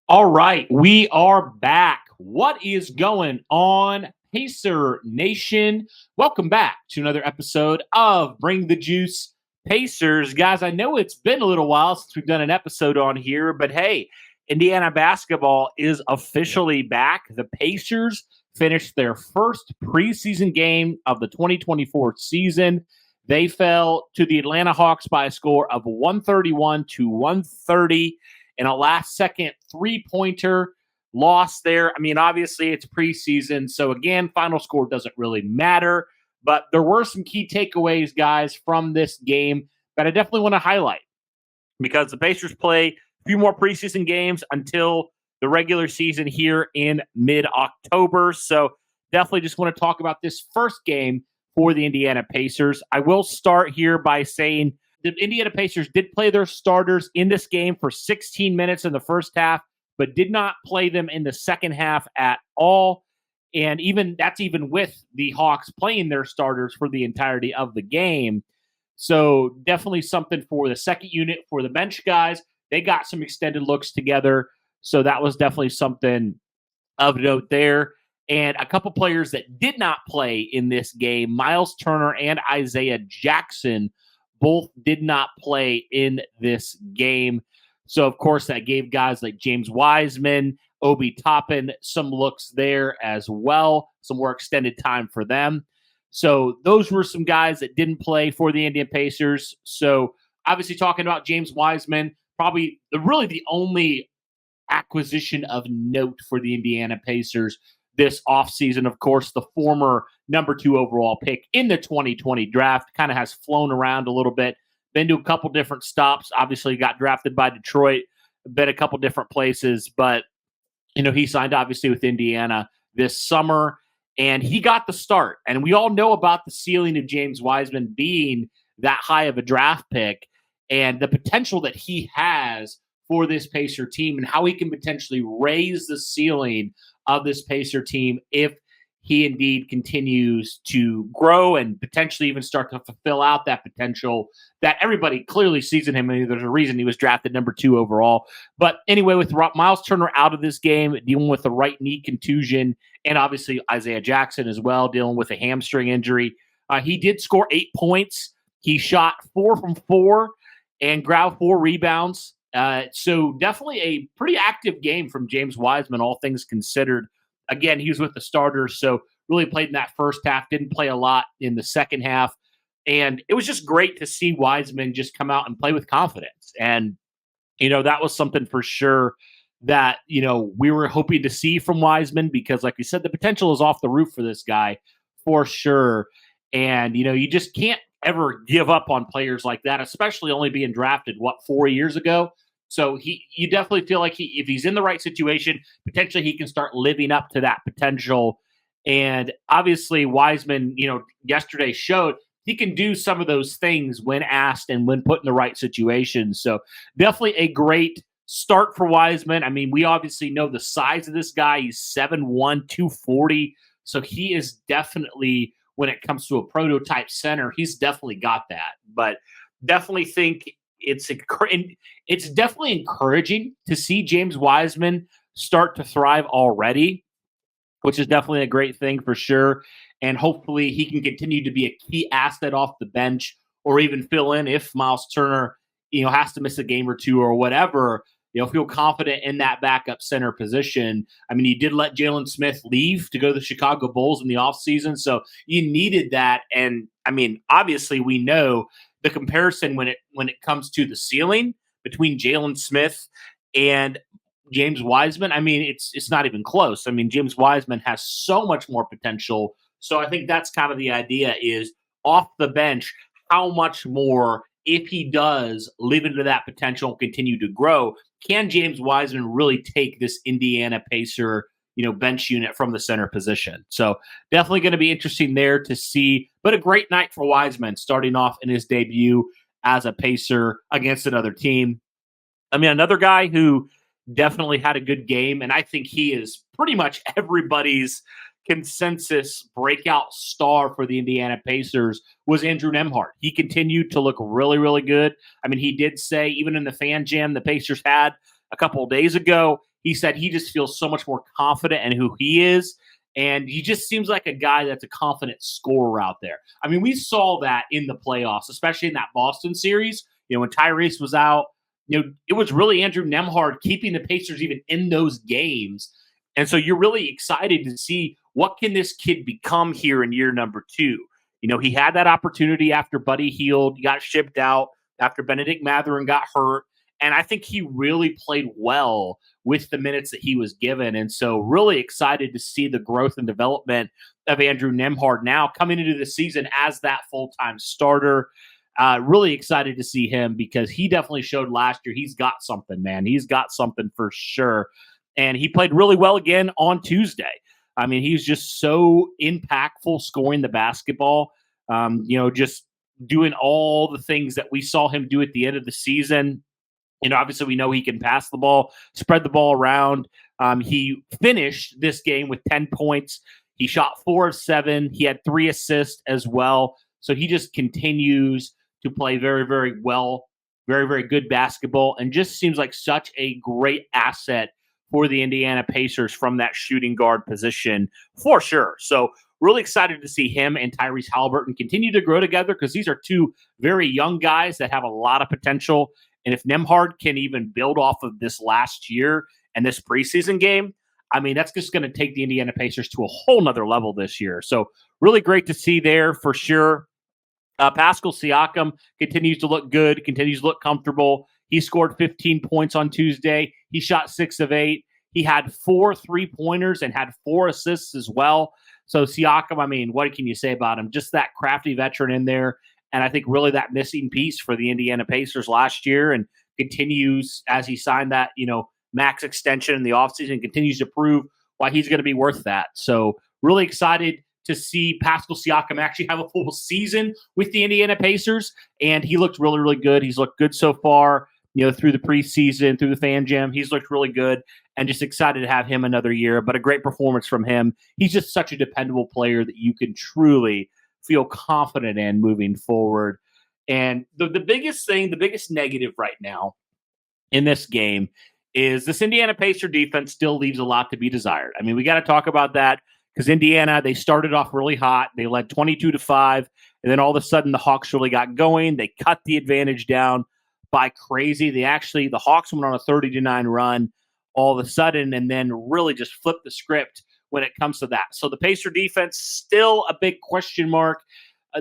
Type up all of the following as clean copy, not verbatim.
All right, we are back. What is going on, Pacer Nation? Welcome back to another episode of Bring the Juice Pacers. Guys, I know it's been a little while since we've done an episode on here, but hey, Indiana basketball is officially back. The Pacers finished their first preseason game of the 2024 season. They fell to the Atlanta Hawks by a score of 131 to 130 in a last second three-pointer loss there. I mean, obviously it's preseason, so again, final score doesn't really matter, but there were some key takeaways, guys, from this game that I definitely want to highlight because the Pacers play a few more preseason games until the regular season here in mid-October. So definitely just want to talk about this first game for the Indiana Pacers. I will start here by saying the Indiana Pacers did play their starters in this game for 16 minutes in the first half, but did not play them in the second half at all. And that's even with the Hawks playing their starters for the entirety of the game. So definitely something for the second unit, for the bench guys. They got some extended looks together. So that was definitely something of note there. And a couple players that did not play in this game, Miles Turner and Isaiah Jackson, both did not play in this game. So, of course, that gave guys like James Wiseman, Obi Toppin some looks there as well, some more extended time for them. So those were some guys that didn't play for the Indiana Pacers. So obviously talking about James Wiseman, probably the only acquisition of note for the Indiana Pacers this offseason. Of course, the former number 2 overall pick in the 2020 draft kind of has flown around a little bit, been to a couple different stops. Obviously, got drafted by Detroit, been a couple different places, but he signed obviously with Indiana this summer, and he got the start. And we all know about the ceiling of James Wiseman being that high of a draft pick and the potential that he has for this Pacer team and how he can potentially raise the ceiling of this Pacer team if he indeed continues to grow and potentially even start to fulfill out that potential that everybody clearly sees in him. I mean, there's a reason he was drafted number 2 overall. But anyway, with Miles Turner out of this game, dealing with the right knee contusion, and obviously Isaiah Jackson as well, dealing with a hamstring injury, he did score 8 points. He shot 4 from 4 and grabbed 4 rebounds. So definitely a pretty active game from James Wiseman, all things considered. Again, he was with the starters, so really played in that first half, didn't play a lot in the second half. And it was just great to see Wiseman just come out and play with confidence. And, that was something for sure that, we were hoping to see from Wiseman because, like we said, the potential is off the roof for this guy for sure. And, you just can't ever give up on players like that, especially only being drafted, 4 years ago? So you definitely feel like if he's in the right situation, potentially he can start living up to that potential. And obviously Wiseman, yesterday showed he can do some of those things when asked and when put in the right situation. So definitely a great start for Wiseman. I mean, we obviously know the size of this guy. He's 7'1", 240. So he is definitely, when it comes to a prototype center, he's definitely got that. But definitely think it's definitely encouraging to see James Wiseman start to thrive already, which is definitely a great thing for sure. And hopefully he can continue to be a key asset off the bench or even fill in if Miles Turner, has to miss a game or two or whatever, feel confident in that backup center position. I mean, you did let Jalen Smith leave to go to the Chicago Bulls in the offseason, so you needed that. And I mean, obviously we know the comparison when it comes to the ceiling between Jalen Smith and James Wiseman, I mean, it's not even close. I mean, James Wiseman has so much more potential. So I think that's kind of the idea is off the bench, how much more, if he does live into that potential and continue to grow, can James Wiseman really take this Indiana Pacer, bench unit from the center position? So definitely going to be interesting there to see, but a great night for Wiseman starting off in his debut as a Pacer against another team. I mean, another guy who definitely had a good game, and I think he is pretty much everybody's consensus breakout star for the Indiana Pacers, was Andrew Nembhard. He continued to look really, really good. I mean, he did say, even in the fan jam the Pacers had a couple of days ago, he said he just feels so much more confident in who he is. And he just seems like a guy that's a confident scorer out there. I mean, we saw that in the playoffs, especially in that Boston series. When Tyrese was out, it was really Andrew Nembhard keeping the Pacers even in those games. And so you're really excited to see what can this kid become here in year number 2. He had that opportunity after Buddy Hield, got shipped out, after Benedict Mathurin got hurt. And I think he really played well with the minutes that he was given. And so really excited to see the growth and development of Andrew Nembhard now coming into the season as that full-time starter. Really excited to see him because he definitely showed last year he's got something, man. He's got something for sure. And he played really well again on Tuesday. I mean, he's just so impactful scoring the basketball, just doing all the things that we saw him do at the end of the season. Obviously we know he can pass the ball, spread the ball around. He finished this game with 10 points. He shot 4 of 7. He had 3 assists as well. So he just continues to play very, very well, very, very good basketball, and just seems like such a great asset for the Indiana Pacers from that shooting guard position for sure. So really excited to see him and Tyrese Halliburton continue to grow together because these are 2 very young guys that have a lot of potential. And if Nembhard can even build off of this last year and this preseason game, I mean, that's just going to take the Indiana Pacers to a whole nother level this year. So really great to see there for sure. Pascal Siakam continues to look good, continues to look comfortable. He scored 15 points on Tuesday. He shot 6 of 8. He had 4 3-pointers and had 4 assists as well. So Siakam, I mean, what can you say about him? Just that crafty veteran in there. And I think really that missing piece for the Indiana Pacers last year, and continues as he signed that, max extension in the offseason, continues to prove why he's going to be worth that. So really excited to see Pascal Siakam actually have a full season with the Indiana Pacers. And he looked really, really good. He's looked good so far, through the preseason, through the fan jam. He's looked really good, and just excited to have him another year. But a great performance from him. He's just such a dependable player that you can truly feel confident in moving forward. And the biggest thing, the biggest negative right now in this game is this Indiana Pacer defense still leaves a lot to be desired. I mean, we got to talk about that because Indiana, they started off really hot. They led 22-5, and then all of a sudden the Hawks really got going. They cut the advantage down by crazy. The Hawks went on a 30-9 run all of a sudden, and then really just flipped the script when it comes to that. So the Pacer defense, still a big question mark.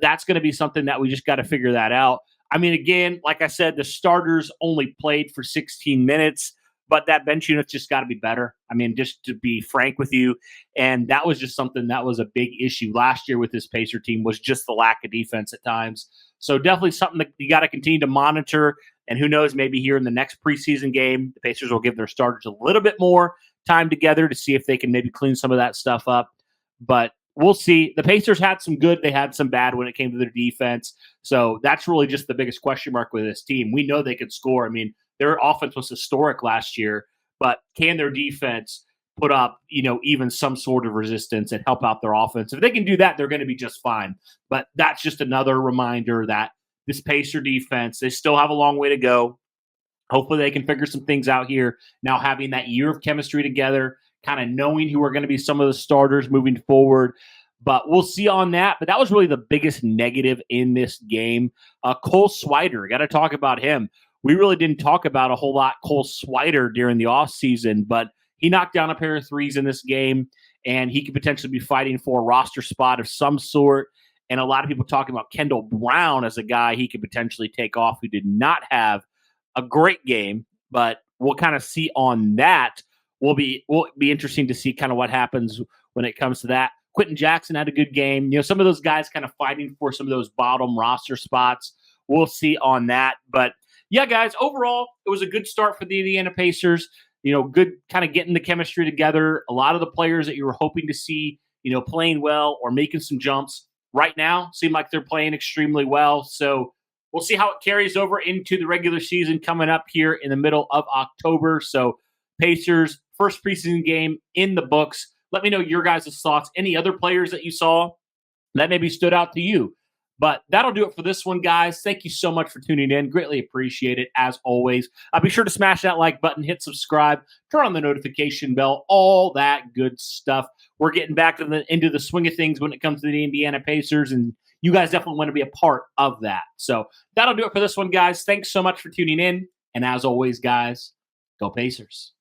That's going to be something that we just got to figure that out. I mean, again, like I said, the starters only played for 16 minutes, but that bench unit's just got to be better. I mean, just to be frank with you. And that was just something that was a big issue last year with this Pacer team, was just the lack of defense at times. So definitely something that you got to continue to monitor. And who knows, maybe here in the next preseason game, the Pacers will give their starters a little bit more time together to see if they can maybe clean some of that stuff up. But we'll see. The Pacers had some good, they had some bad when it came to their defense. So that's really just the biggest question mark with this team. We know they could score. I mean, their offense was historic last year, but can their defense put up, even some sort of resistance and help out their offense? If they can do that, they're going to be just fine. But that's just another reminder that this Pacer defense, they still have a long way to go. Hopefully they can figure some things out here now, having that year of chemistry together, kind of knowing who are going to be some of the starters moving forward. But we'll see on that. But that was really the biggest negative in this game. Cole Swider, got to talk about him. We really didn't talk about a whole lot Cole Swider during the offseason, but he knocked down a pair of threes in this game, and he could potentially be fighting for a roster spot of some sort. And a lot of people talking about Kendall Brown as a guy he could potentially take off, who did not have a great game, but we'll kind of see on that. Will be interesting to see kind of what happens when it comes to that. Quentin Jackson had a good game. Some of those guys kind of fighting for some of those bottom roster spots. We'll see on that. But yeah, guys, overall, it was a good start for the Indiana Pacers. Good kind of getting the chemistry together. A lot of the players that you were hoping to see, playing well or making some jumps right now seem like they're playing extremely well. So we'll see how it carries over into the regular season coming up here in the middle of October. So Pacers, first preseason game in the books. Let me know your guys' thoughts. Any other players that you saw that maybe stood out to you? But that'll do it for this one, guys. Thank you so much for tuning in. Greatly appreciate it, as always. Be sure to smash that like button, hit subscribe, turn on the notification bell, all that good stuff. We're getting back into the swing of things when it comes to the Indiana Pacers, and you guys definitely want to be a part of that. So that'll do it for this one, guys. Thanks so much for tuning in. And as always, guys, go Pacers.